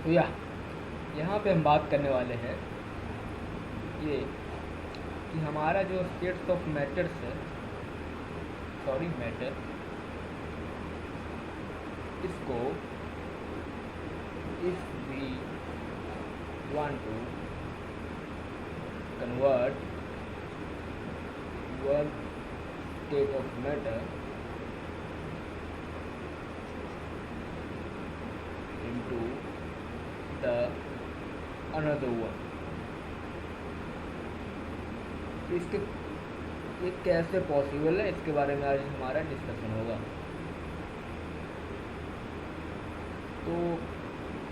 तो यहाँ पे हम बात करने वाले हैं ये कि हमारा जो स्टेट्स ऑफ मैटर्स है, मैटर, इसको if we want to convert one state of matter into the another one, तो इसके ये कैसे पॉसिबल है, इसके बारे में आज हमारा डिस्कशन होगा। तो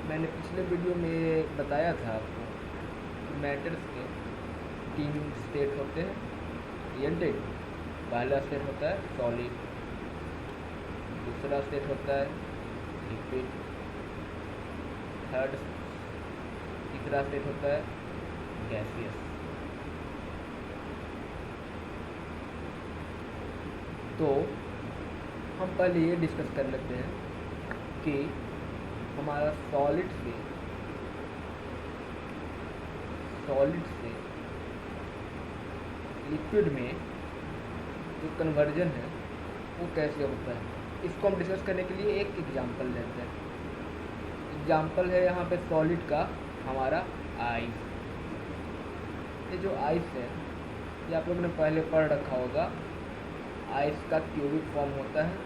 मैंने पिछले वीडियो में बताया था आपको मैटर्स के 3 स्टेट होते हैं, रिएक्टेड। पहला स्टेट होता है सॉलिड, दूसरा स्टेट होता है लिक्विड, तीसरा स्टेट होता है गैसियस। तो हम पहले ये डिस्कस कर लेते हैं कि हमारा सॉलिड से लिक्विड में जो कन्वर्जन है वो कैसे होता है, इसको हम डिस्कस करने के लिए एक एग्जांपल लेते हैं। एग्जांपल है यहाँ पे सॉलिड का हमारा आइस। ये जो आइस है ये आप लोगों ने पहले पढ़ रखा होगा। आइस का क्यूबिक फॉर्म होता है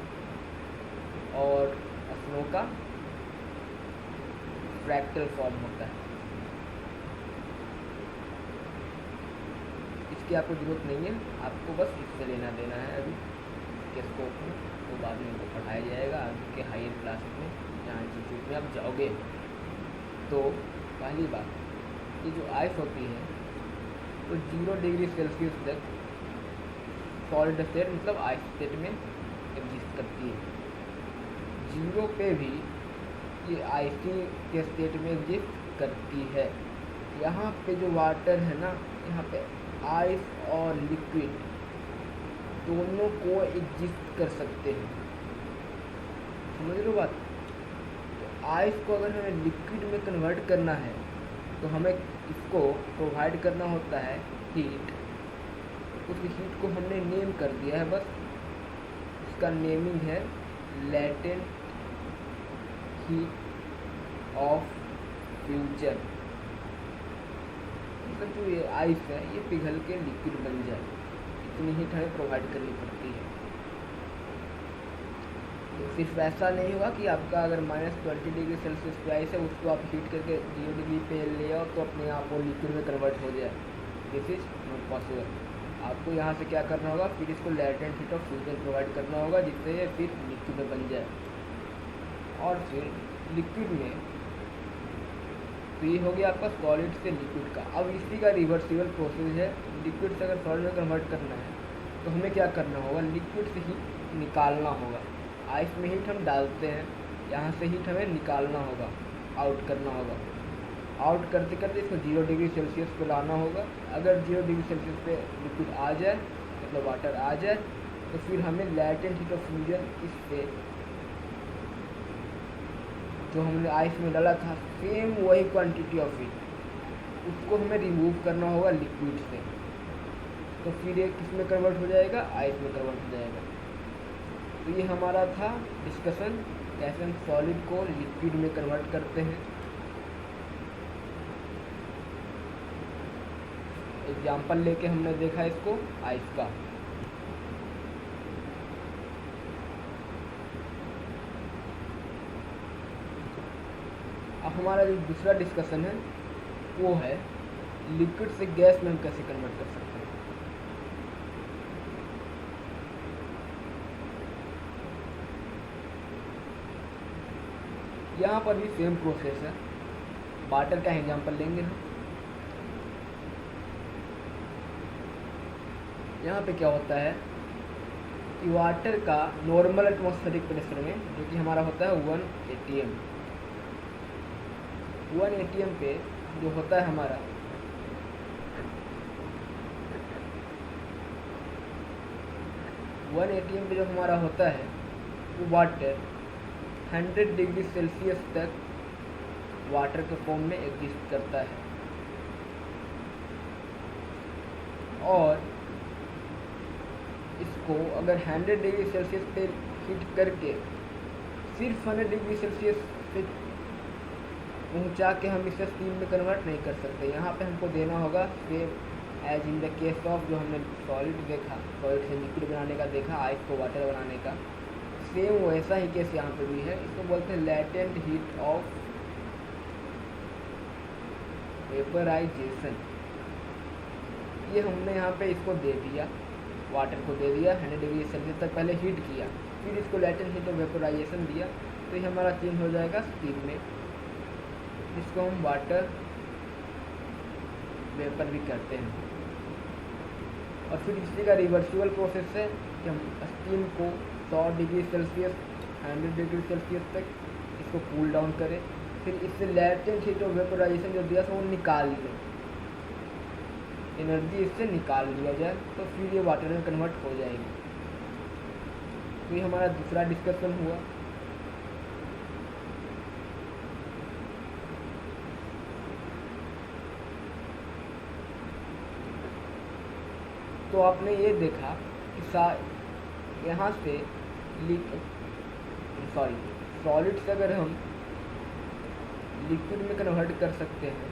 और स्नो का फ्रैक्टल फॉर्म होता है। इसकी आपको ज़रूरत नहीं है, आपको बस इससे लेना देना है अभी के स्कोप में, तो बाद में इनको पढ़ाया जाएगा आगे के हायर क्लास में, जहाँ इंस्टीट्यूट में आप जाओगे। तो पहली बात, ये जो आइस होती है वो 0 डिग्री सेल्सियस तक सॉलिड स्टेट मतलब आइस स्टेट में एग्जिस्ट करती है। 0 पे भी ये आइसिंग के स्टेट में एग्जिस्ट करती है। यहाँ पे जो वाटर है ना, यहाँ पे आइस और लिक्विड दोनों को एग्जिस्ट कर सकते हैं, समझ लो बात। तो आइस को अगर हमें लिक्विड में कन्वर्ट करना है तो हमें इसको प्रोवाइड करना होता है हीट। उस हीट को हमने नेम कर दिया है, बस इसका नेमिंग है लेटेंट हीट ऑफ फ्यूजन। मतलब जो ये आइस है ये पिघल के लिक्विड बन जाए, इतनी हीट हमें प्रोवाइड करनी पड़ती है। तो सिर्फ ऐसा नहीं हुआ कि आपका अगर -20 डिग्री सेल्सियस पे आइस है उसको आप हीट करके 0 डिग्री पे ले आओ तो अपने आप वो लिक्विड में कन्वर्ट हो जाए। This is not possible. आपको यहाँ से क्या करना होगा, फिर इसको latent heat of fusion provide करना होगा जिससे ये फिर लिक्विड में बन जाए। और फिर लिक्विड में तो ये हो गया आपका सॉलिड से लिक्विड का। अब इसी का रिवर्सिबल प्रोसेस है। लिक्विड से अगर सॉलिड में कन्वर्ट करना है तो हमें क्या करना होगा, लिक्विड से हीट निकालना होगा। आइस में हीट हम डालते हैं, यहाँ से हीट हमें निकालना होगा, आउट करना होगा। आउट करते करते इसको 0 डिग्री सेल्सियस पे लाना होगा। अगर 0 डिग्री सेल्सियस पे लिक्विड आ जाए मतलब वाटर आ जाए तो फिर हमें लेटेंट हीट ऑफ फ्यूजन इससे जो हमने आइस में डाला था सेम वही क्वांटिटी ऑफ हीट उसको हमें रिमूव करना होगा लिक्विड से। तो फिर ये किस में कन्वर्ट हो जाएगा, आइस में कन्वर्ट हो जाएगा। तो ये हमारा था डिस्कशन कैसे हम सॉलिड को लिक्विड में कन्वर्ट करते हैं। एग्जाम्पल लेके हमने देखा इसको आइस का। अब हमारा जो दूसरा डिस्कशन है वो है लिक्विड से गैस में हम कैसे कन्वर्ट कर सकते हैं। यहाँ पर भी सेम प्रोसेस है। वाटर का एग्जाम्पल लेंगे हम। यहाँ पे क्या होता है कि वाटर का नॉर्मल एटमॉस्फेरिक प्रेशर में जो कि हमारा होता है 1 atm, 1 atm पे जो होता है हमारा 1 atm पे जो हमारा होता है वो वाटर 100 डिग्री सेल्सियस तक वाटर के फॉर्म में एग्जिस्ट करता है। और इसको अगर 100 डिग्री सेल्सियस पे हीट करके सिर्फ 100 डिग्री सेल्सियस पे पहुंचा के हम इसे स्टीम में कन्वर्ट नहीं कर सकते। यहाँ पे हमको देना होगा same as in the case of जो हमने सॉलिड देखा, सॉलिड से लिक्विड बनाने का देखा, आइस को वाटर बनाने का, सेम वैसा ही केस यहाँ पे भी है। इसको बोलते हैं लैटेंट हीट ऑफ वेपराइजेशन। ये हमने यहाँ पे इसको दे दिया, वाटर को दे दिया, 100 डिग्री सेल्सियस तक पहले हीट किया, फिर इसको लैटेंट हीट ऑफ वेपराइजेशन दिया, तो ये हमारा चेंज हो जाएगा स्टीम में। इसको हम वाटर वेपर भी करते हैं। और फिर इसी का रिवर्सिबल प्रोसेस है कि हम स्टीम को 100 डिग्री सेल्सियस 100 डिग्री सेल्सियस तक इसको कूल डाउन करें, फिर इससे लैटेंट हीट ऑफ वेपराइजेशन जो दिया था वो निकाल लें, एनर्जी इससे निकाल लिया जाए, तो फिर ये वाटर में कन्वर्ट हो जाएगी। तो ये हमारा दूसरा डिस्कशन हुआ। तो आपने ये देखा कि यहाँ से सॉलिड से अगर हम लिक्विड में कन्वर्ट कर सकते हैं,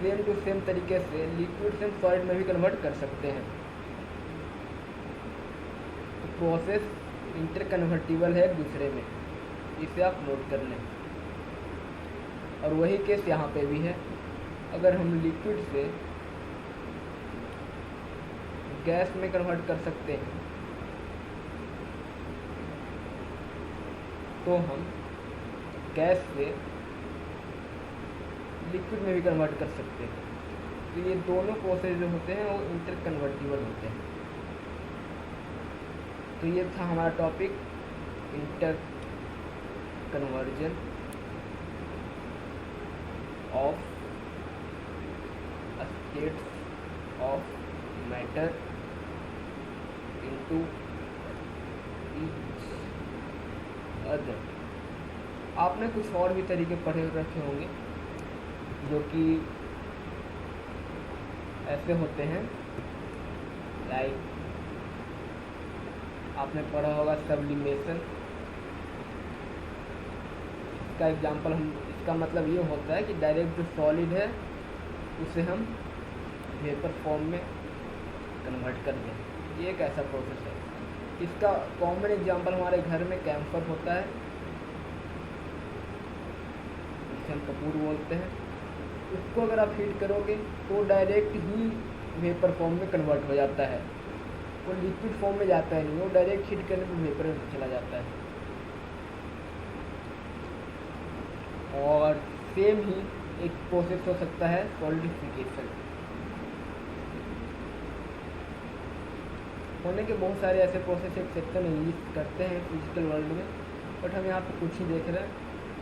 सेम टू सेम तरीके से लिक्विड से हम सॉलिड में भी कन्वर्ट कर सकते हैं। तो प्रोसेस इंटरकन्वर्टिबल है एक दूसरे में, इसे आप नोट कर लें। और वही केस यहाँ पे भी है। अगर हम लिक्विड से गैस में कन्वर्ट कर सकते हैं, तो हम गैस से लिक्विड में भी कन्वर्ट कर सकते हैं। तो ये दोनों प्रोसेस जो होते हैं वो इंटरकन्वर्टिबल होते हैं। तो ये था हमारा topic, inter conversion of states of matter into each other. आपने कुछ और भी तरीके पढ़े रखे होंगे जो कि ऐसे होते हैं, लाइक आपने पढ़ा होगा सब्लिमेशन। इसका एग्जांपल इसका मतलब ये होता है कि डायरेक्ट जो सॉलिड है उसे हम वेपर फॉर्म में कन्वर्ट कर दें। ये एक ऐसा प्रोसेस है। इसका कॉमन एग्जांपल हमारे घर में कैम्फर होता है, जिसे हम कपूर बोलते हैं। उसको अगर आप हीट करोगे तो डायरेक्ट ही वेपर फॉर्म में कन्वर्ट हो जाता है, वो लिक्विड फॉर्म में जाता है नहीं, वो डायरेक्ट हीट करने पर वेपर में चला जाता है। और सेम ही एक प्रोसेस हो सकता है सॉलिडिफिकेशन। होने के बहुत सारे ऐसे प्रोसेस एक सेक्शन में यूज करते हैं फिजिकल वर्ल्ड में, बट हम यहाँ पे कुछ ही देख रहे हैं,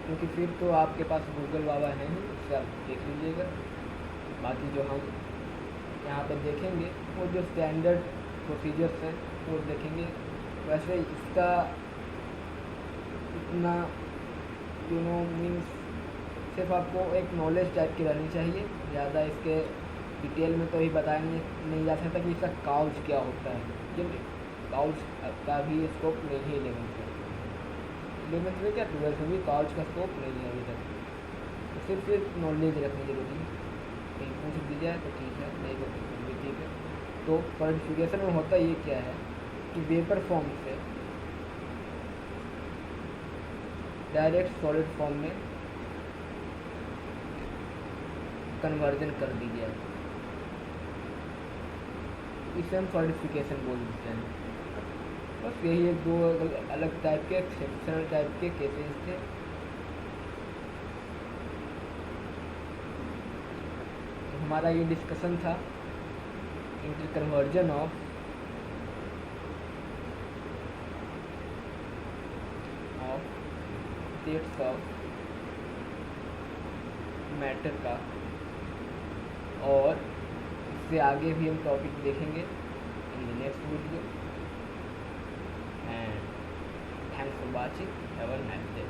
क्योंकि फिर तो आपके पास गूगल बाबा है ही, उससे आप देख लीजिएगा। बाकी जो हम यहाँ पे देखेंगे वो जो स्टैंडर्ड प्रोसीजर्स हैं वो देखेंगे। वैसे इसका इतना मीन्स सिर्फ आपको एक नॉलेज टाइप की रहनी चाहिए, ज़्यादा इसके डिटेल में तो ही बताया नहीं जा सकता कि इसका काउच क्या होता है, क्योंकि काउच का भी स्कोप नहीं है 11th में क्या 12th में भी काउच का स्कोप नहीं है अभी तक। तो सिर्फ नॉलेज रखनी जरूरी है, कहीं पूछ दी जाए तो ठीक है, नहीं तो फिर भी ठीक है। तो सॉलिडिफिकेशन में होता ये क्या है कि वेपर फॉर्म से डायरेक्ट सॉलिड फॉर्म में कन्वर्जन कर दी जाए, इसे हम सॉलिडिफिकेशन बोल देते हैं। बस यही एक दो अलग टाइप के एक्सेप्शनल टाइप के केसेस थे। तो हमारा ये डिस्कशन था interconversion of states of matter का, और इससे आगे भी हम टॉपिक देखेंगे in the next video. And thanks for watching, have a nice day.